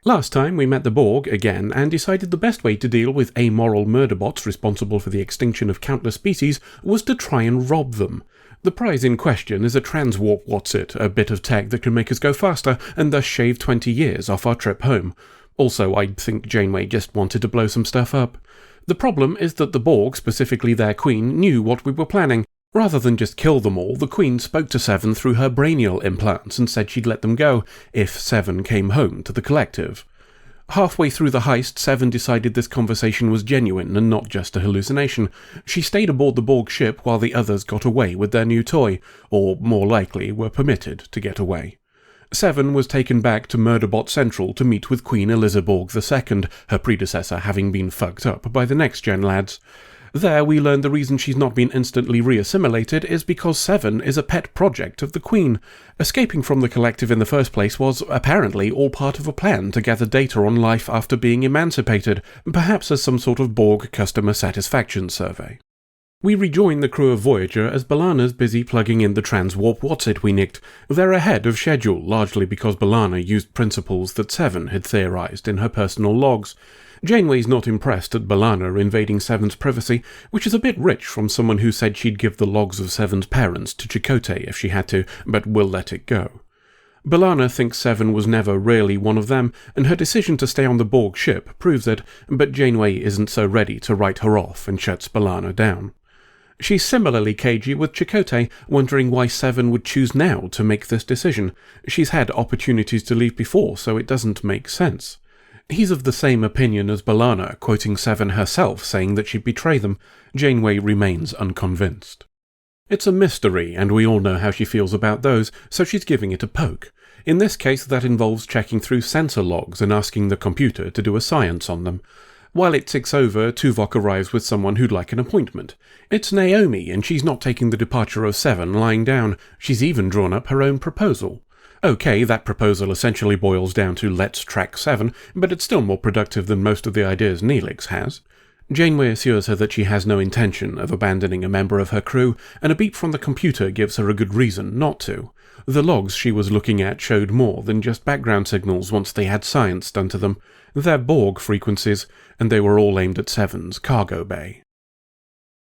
Last time we met the Borg again and decided the best way to deal with amoral murderbots responsible for the extinction of countless species was to try and rob them. The prize in question is a transwarp what's-it, a bit of tech that can make us go faster and thus shave 20 years off our trip home. Also, I think Janeway just wanted to blow some stuff up. The problem is that the Borg, specifically their queen, knew what we were planning. Rather than just kill them all, the Queen spoke to Seven through her brainial implants and said she'd let them go if Seven came home to the collective. Halfway through the heist, Seven decided this conversation was genuine and not just a hallucination. She stayed aboard the Borg ship while the others got away with their new toy, or more likely were permitted to get away. Seven was taken back to Murderbot Central to meet with Queen Elizabeth II, her predecessor having been fucked up by the next-gen lads. There we learned the reason she's not been instantly reassimilated is because Seven is a pet project of the Queen. Escaping from the collective in the first place was, apparently, all part of a plan to gather data on life after being emancipated, perhaps as some sort of Borg customer satisfaction survey. We rejoin the crew of Voyager as B'Elanna's busy plugging in the transwarp what's-it we nicked. They're ahead of schedule, largely because B'Elanna used principles that Seven had theorized in her personal logs. Janeway's not impressed at B'Elanna invading Seven's privacy, which is a bit rich from someone who said she'd give the logs of Seven's parents to Chakotay if she had to, but will let it go. B'Elanna thinks Seven was never really one of them, and her decision to stay on the Borg ship proves it, but Janeway isn't so ready to write her off and shuts B'Elanna down. She's similarly cagey with Chakotay, wondering why Seven would choose now to make this decision. She's had opportunities to leave before, so it doesn't make sense. He's of the same opinion as B'Elanna, quoting Seven herself saying that she'd betray them. Janeway remains unconvinced. It's a mystery, and we all know how she feels about those, so she's giving it a poke. In this case, that involves checking through sensor logs and asking the computer to do a science on them. While it ticks over, Tuvok arrives with someone who'd like an appointment. It's Naomi, and she's not taking the departure of Seven lying down. She's even drawn up her own proposal. Okay, that proposal essentially boils down to let's track Seven, but it's still more productive than most of the ideas Neelix has. Janeway assures her that she has no intention of abandoning a member of her crew, and a beep from the computer gives her a good reason not to. The logs she was looking at showed more than just background signals once they had science done to them. They're Borg frequencies, and they were all aimed at Seven's cargo bay.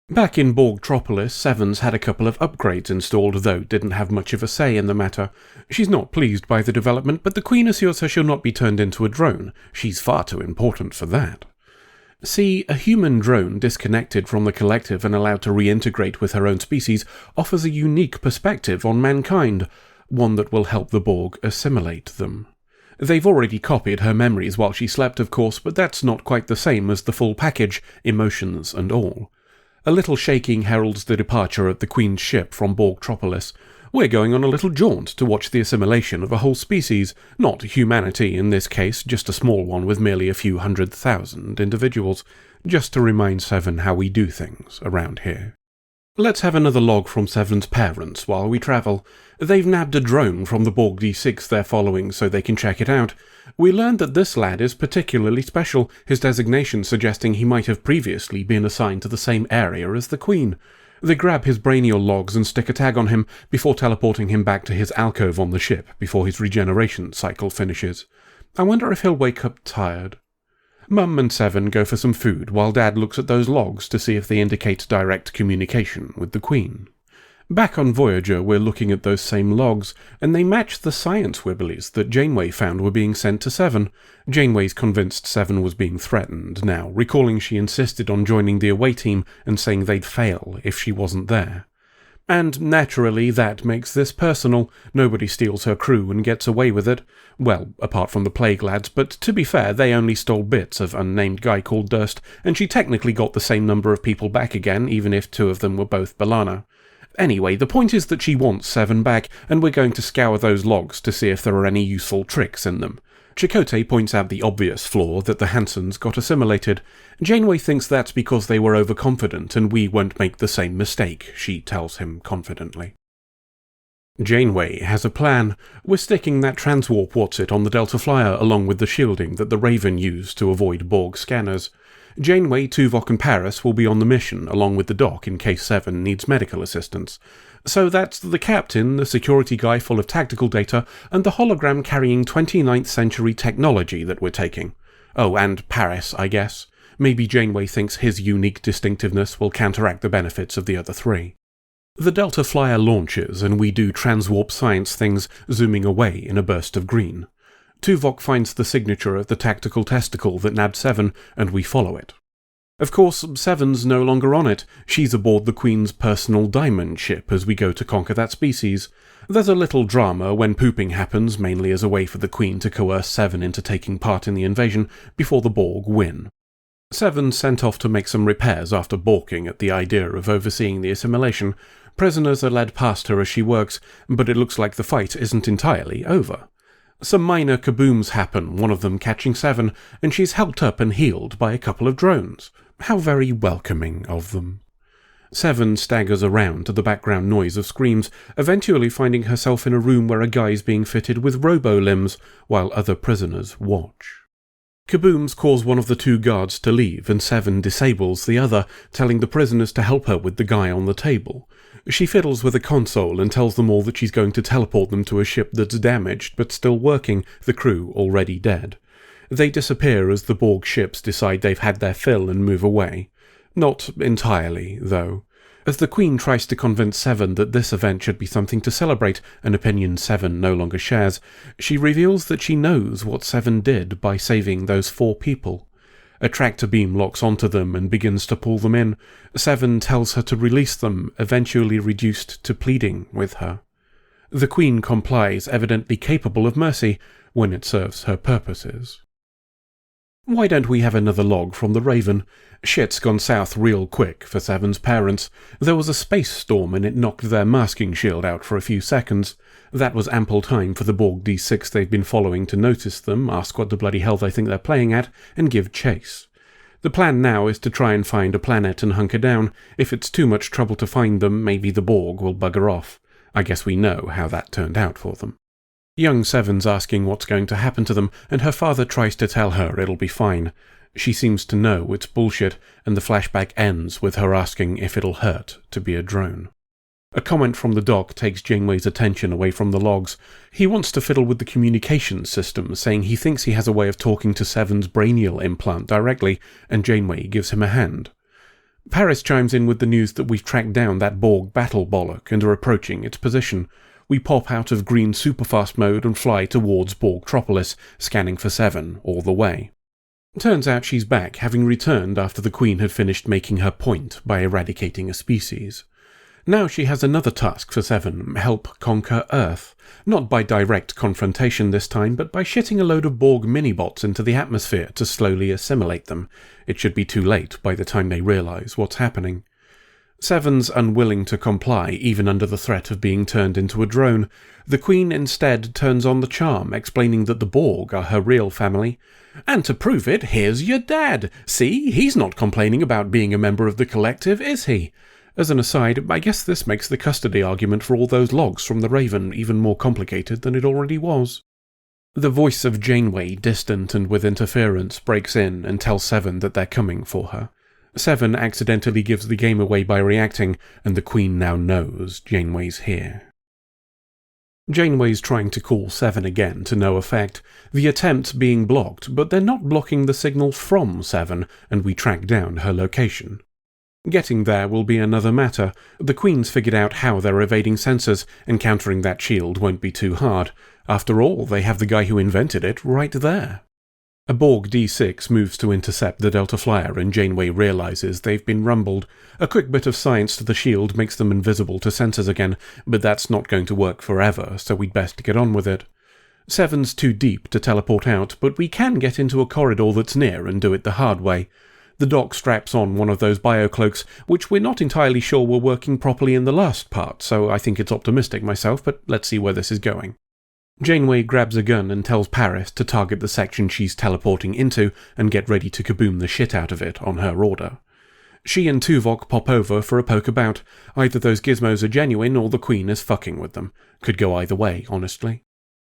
Back in Borgtropolis, Seven's had a couple of upgrades installed, though didn't have much of a say in the matter. She's not pleased by the development, but the Queen assures her she'll not be turned into a drone. She's far too important for that. See, a human drone disconnected from the collective and allowed to reintegrate with her own species offers a unique perspective on mankind, one that will help the Borg assimilate them. They've already copied her memories while she slept, of course, but that's not quite the same as the full package, emotions and all. A little shaking heralds the departure of the Queen's ship from Borgtropolis. We're going on a little jaunt to watch the assimilation of a whole species, not humanity in this case, just a small one with merely a few 100,000 individuals, just to remind Seven how we do things around here. Let's have another log from Seven's parents while we travel. They've nabbed a drone from the Borg D6 they're following so they can check it out. We learned that this lad is particularly special, his designation suggesting he might have previously been assigned to the same area as the Queen. They grab his brainial logs and stick a tag on him before teleporting him back to his alcove on the ship before his regeneration cycle finishes. I wonder if he'll wake up tired. Mum and Seven go for some food while Dad looks at those logs to see if they indicate direct communication with the Queen. Back on Voyager, we're looking at those same logs, and they match the science wibblies that Janeway found were being sent to Seven. Janeway's convinced Seven was being threatened now, recalling she insisted on joining the away team and saying they'd fail if she wasn't there. And naturally, that makes this personal. Nobody steals her crew and gets away with it. Well, apart from the Plague Lads, but to be fair, they only stole bits of unnamed guy called Durst, and she technically got the same number of people back again, even if two of them were both B'Elanna. Anyway, the point is that she wants Seven back, and we're going to scour those logs to see if there are any useful tricks in them. Chakotay points out the obvious flaw that the Hansons got assimilated. Janeway thinks that's because they were overconfident and we won't make the same mistake, she tells him confidently. Janeway has a plan. We're sticking that transwarp what's-it on the Delta Flyer along with the shielding that the Raven used to avoid Borg scanners. Janeway, Tuvok and Paris will be on the mission along with the doc in case Seven needs medical assistance. So that's the captain, the security guy full of tactical data, and the hologram carrying 29th century technology that we're taking. Oh, and Paris, I guess. Maybe Janeway thinks his unique distinctiveness will counteract the benefits of the other three. The Delta Flyer launches, and we do transwarp science things, zooming away in a burst of green. Tuvok finds the signature of the tactical testicle that nabbed Seven, and we follow it. Of course, Seven's no longer on it. She's aboard the Queen's personal diamond ship as we go to conquer that species. There's a little drama when pooping happens, mainly as a way for the Queen to coerce Seven into taking part in the invasion before the Borg win. Seven's sent off to make some repairs after balking at the idea of overseeing the assimilation. Prisoners are led past her as she works, but it looks like the fight isn't entirely over. Some minor kabooms happen, one of them catching Seven, and she's helped up and healed by a couple of drones. How very welcoming of them. Seven staggers around to the background noise of screams, eventually finding herself in a room where a guy's being fitted with robo-limbs, while other prisoners watch. Kabooms cause one of the two guards to leave, and Seven disables the other, telling the prisoners to help her with the guy on the table. She fiddles with a console and tells them all that she's going to teleport them to a ship that's damaged but still working, the crew already dead. They disappear as the Borg ships decide they've had their fill and move away. Not entirely, though. As the Queen tries to convince Seven that this event should be something to celebrate, an opinion Seven no longer shares, she reveals that she knows what Seven did by saving those 4 people. A tractor beam locks onto them and begins to pull them in. Seven tells her to release them, eventually reduced to pleading with her. The Queen complies, evidently capable of mercy, when it serves her purposes. Why don't we have another log from the Raven? Shit's gone south real quick for Seven's parents. There was a space storm and it knocked their masking shield out for a few seconds. That was ample time for the Borg D6 they've been following to notice them, ask what the bloody hell they think they're playing at, and give chase. The plan now is to try and find a planet and hunker down. If it's too much trouble to find them, maybe the Borg will bugger off. I guess we know how that turned out for them. Young Seven's asking what's going to happen to them, and her father tries to tell her it'll be fine. She seems to know it's bullshit, and the flashback ends with her asking if it'll hurt to be a drone. A comment from the doc takes Janeway's attention away from the logs. He wants to fiddle with the communications system, saying he thinks he has a way of talking to Seven's brainial implant directly, and Janeway gives him a hand. Paris chimes in with the news that we've tracked down that Borg battle bollock and are approaching its position. We pop out of green superfast mode and fly towards Borgtropolis, scanning for Seven all the way. Turns out she's back, having returned after the Queen had finished making her point by eradicating a species. Now she has another task for Seven, help conquer Earth. Not by direct confrontation this time, but by shitting a load of Borg minibots into the atmosphere to slowly assimilate them. It should be too late by the time they realise what's happening. Seven's unwilling to comply, even under the threat of being turned into a drone. The Queen instead turns on the charm, explaining that the Borg are her real family. And to prove it, here's your dad. See, he's not complaining about being a member of the collective, is he? As an aside, I guess this makes the custody argument for all those logs from the Raven even more complicated than it already was. The voice of Janeway, distant and with interference, breaks in and tells Seven that they're coming for her. Seven accidentally gives the game away by reacting, and the Queen now knows Janeway's here. Janeway's trying to call Seven again to no effect, the attempt being blocked, but they're not blocking the signal from Seven, and we track down her location. Getting there will be another matter. The Queen's figured out how they're evading sensors, and countering that shield won't be too hard. After all, they have the guy who invented it right there. A Borg D6 moves to intercept the Delta Flyer, and Janeway realises they've been rumbled. A quick bit of science to the shield makes them invisible to sensors again, but that's not going to work forever, so we'd best get on with it. Seven's too deep to teleport out, but we can get into a corridor that's near and do it the hard way. The doc straps on one of those biocloaks, which we're not entirely sure were working properly in the last part, so I think it's optimistic myself, but let's see where this is going. Janeway grabs a gun and tells Paris to target the section she's teleporting into and get ready to kaboom the shit out of it on her order. She and Tuvok pop over for a poke about. Either those gizmos are genuine or the Queen is fucking with them. Could go either way, honestly.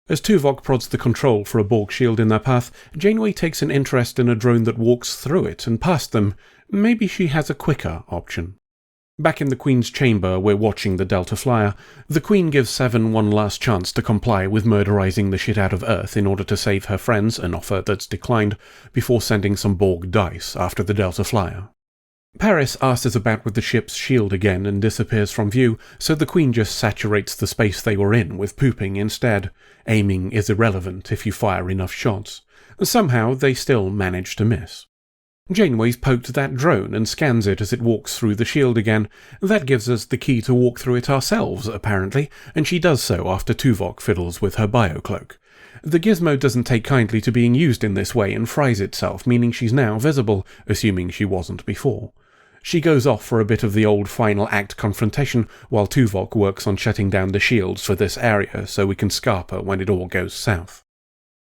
As Tuvok prods the control for a Borg shield in their path, Janeway takes an interest in a drone that walks through it and past them. Maybe she has a quicker option. Back in the Queen's chamber, we're watching the Delta Flyer. The Queen gives Seven one last chance to comply with murderizing the shit out of Earth in order to save her friends, an offer that's declined, before sending some Borg dice after the Delta Flyer. Paris arses about with the ship's shield again and disappears from view, so the Queen just saturates the space they were in with pooping instead. Aiming is irrelevant if you fire enough shots. Somehow they still manage to miss. Janeway's poked that drone and scans it as it walks through the shield again. That gives us the key to walk through it ourselves, apparently, and she does so after Tuvok fiddles with her biocloak. The gizmo doesn't take kindly to being used in this way and fries itself, meaning she's now visible, assuming she wasn't before. She goes off for a bit of the old final act confrontation, while Tuvok works on shutting down the shields for this area so we can scarp her when it all goes south.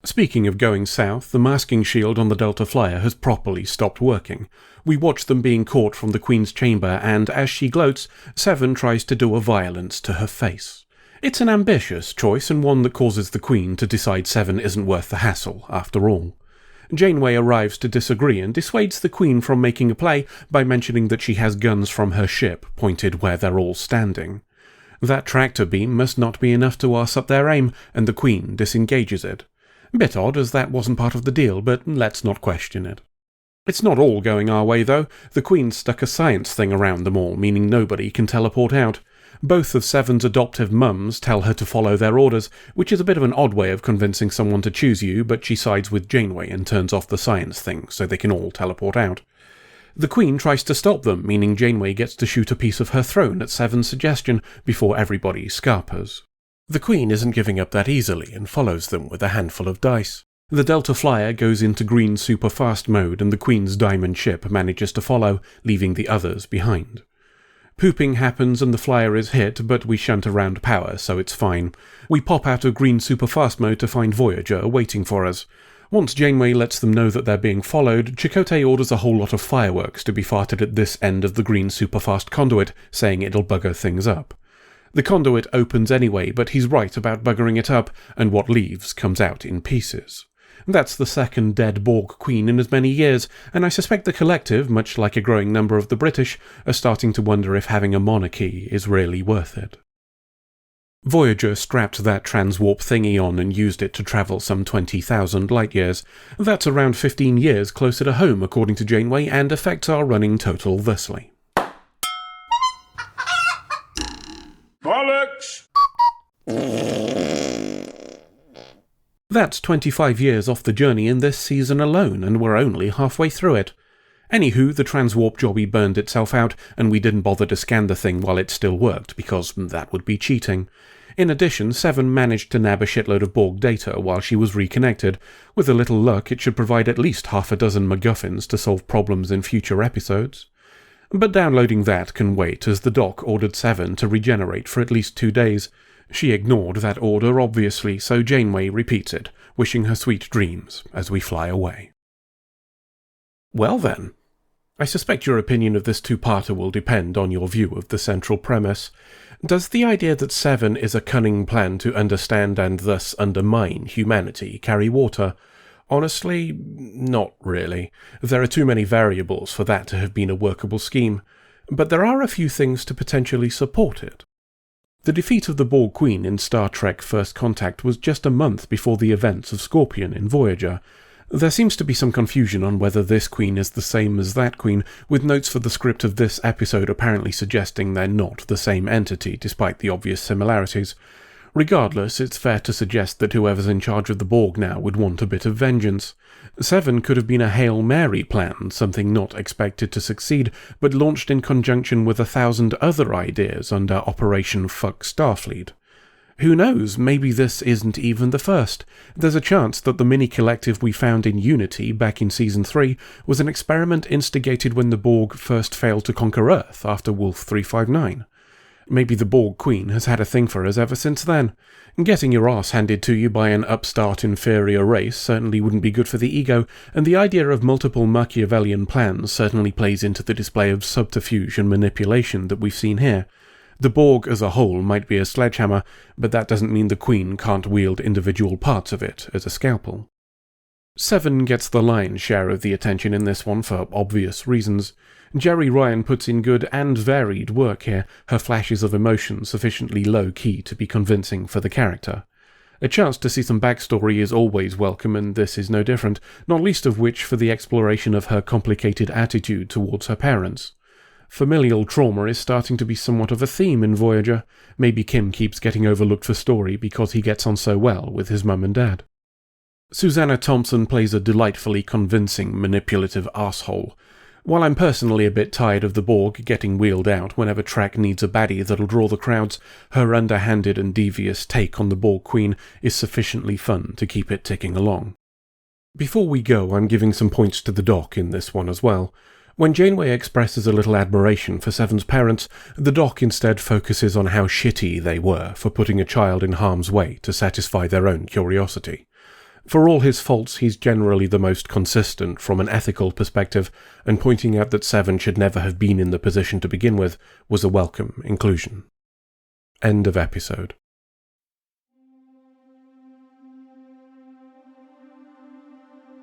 Speaking of going south, the masking shield on the Delta Flyer has properly stopped working. We watch them being caught from the Queen's chamber, and as she gloats, Seven tries to do a violence to her face. It's an ambitious choice, and one that causes the Queen to decide Seven isn't worth the hassle, after all. Janeway arrives to disagree and dissuades the Queen from making a play by mentioning that she has guns from her ship pointed where they're all standing. That tractor beam must not be enough to arse up their aim, and the Queen disengages it. Bit odd, as that wasn't part of the deal, but let's not question it. It's not all going our way, though. The Queen stuck a science thing around them all, meaning nobody can teleport out. Both of Seven's adoptive mums tell her to follow their orders, which is a bit of an odd way of convincing someone to choose you, but she sides with Janeway and turns off the science thing so they can all teleport out. The Queen tries to stop them, meaning Janeway gets to shoot a piece of her throne at Seven's suggestion before everybody scarpers. The Queen isn't giving up that easily and follows them with a handful of dice. The Delta Flyer goes into green super-fast mode and the Queen's diamond ship manages to follow, leaving the others behind. Pooping happens and the Flyer is hit, but we shunt around power, so it's fine. We pop out of green super-fast mode to find Voyager waiting for us. Once Janeway lets them know that they're being followed, Chakotay orders a whole lot of fireworks to be farted at this end of the green super-fast conduit, saying it'll bugger things up. The conduit opens anyway, but he's right about buggering it up, and what leaves comes out in pieces. That's the second dead Borg Queen in as many years, and I suspect the collective, much like a growing number of the British, are starting to wonder if having a monarchy is really worth it. Voyager strapped that transwarp thingy on and used it to travel some 20,000 light-years. That's around 15 years closer to home, according to Janeway, and affects our running total thusly. Bollocks! That's 25 years off the journey in this season alone, and we're only halfway through it. Anywho, the transwarp jobby burned itself out, and we didn't bother to scan the thing while it still worked, because that would be cheating. In addition, Seven managed to nab a shitload of Borg data while she was reconnected. With a little luck, it should provide at least half a dozen MacGuffins to solve problems in future episodes. But downloading that can wait, as the doc ordered Seven to regenerate for at least 2 days. She ignored that order, obviously, so Janeway repeats it, wishing her sweet dreams as we fly away. Well then, I suspect your opinion of this two-parter will depend on your view of the central premise. Does the idea that Seven is a cunning plan to understand and thus undermine humanity carry water? Honestly, not really. There are too many variables for that to have been a workable scheme, but there are a few things to potentially support it. The defeat of the Borg Queen in Star Trek First Contact was just a month before the events of Scorpion in Voyager. There seems to be some confusion on whether this Queen is the same as that Queen, with notes for the script of this episode apparently suggesting they're not the same entity, despite the obvious similarities. Regardless, it's fair to suggest that whoever's in charge of the Borg now would want a bit of vengeance. Seven could have been a Hail Mary plan, something not expected to succeed, but launched in conjunction with 1,000 other ideas under Operation Fuck Starfleet. Who knows, maybe this isn't even the first. There's a chance that the mini-collective we found in Unity back in Season 3 was an experiment instigated when the Borg first failed to conquer Earth after Wolf 359. Maybe the Borg Queen has had a thing for us ever since then. Getting your arse handed to you by an upstart inferior race certainly wouldn't be good for the ego, and the idea of multiple Machiavellian plans certainly plays into the display of subterfuge and manipulation that we've seen here. The Borg as a whole might be a sledgehammer, but that doesn't mean the Queen can't wield individual parts of it as a scalpel. Seven gets the lion's share of the attention in this one for obvious reasons. Jeri Ryan puts in good and varied work here, her flashes of emotion sufficiently low-key to be convincing for the character. A chance to see some backstory is always welcome, and this is no different, not least of which for the exploration of her complicated attitude towards her parents. Familial trauma is starting to be somewhat of a theme in Voyager. Maybe Kim keeps getting overlooked for story because he gets on so well with his mum and dad. Susanna Thompson plays a delightfully convincing, manipulative arsehole. While I'm personally a bit tired of the Borg getting wheeled out whenever Trek needs a baddie that'll draw the crowds, her underhanded and devious take on the Borg Queen is sufficiently fun to keep it ticking along. Before we go, I'm giving some points to the doc in this one as well. When Janeway expresses a little admiration for Seven's parents, the doc instead focuses on how shitty they were for putting a child in harm's way to satisfy their own curiosity. For all his faults, he's generally the most consistent from an ethical perspective, and pointing out that Seven should never have been in the position to begin with was a welcome inclusion. End of episode.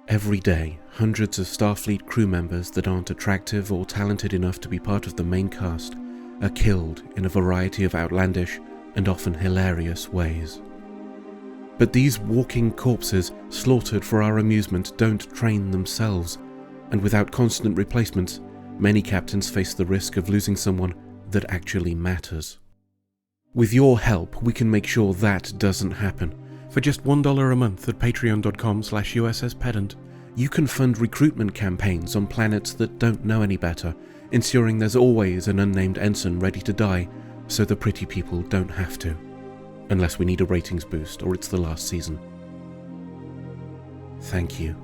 Every day, hundreds of Starfleet crew members that aren't attractive or talented enough to be part of the main cast are killed in a variety of outlandish and often hilarious ways. But these walking corpses, slaughtered for our amusement, don't train themselves, and without constant replacements, many captains face the risk of losing someone that actually matters. With your help, we can make sure that doesn't happen. For just $1 a month at patreon.com/USSpedant, you can fund recruitment campaigns on planets that don't know any better, ensuring there's always an unnamed ensign ready to die, so the pretty people don't have to. Unless we need a ratings boost or it's the last season. Thank you.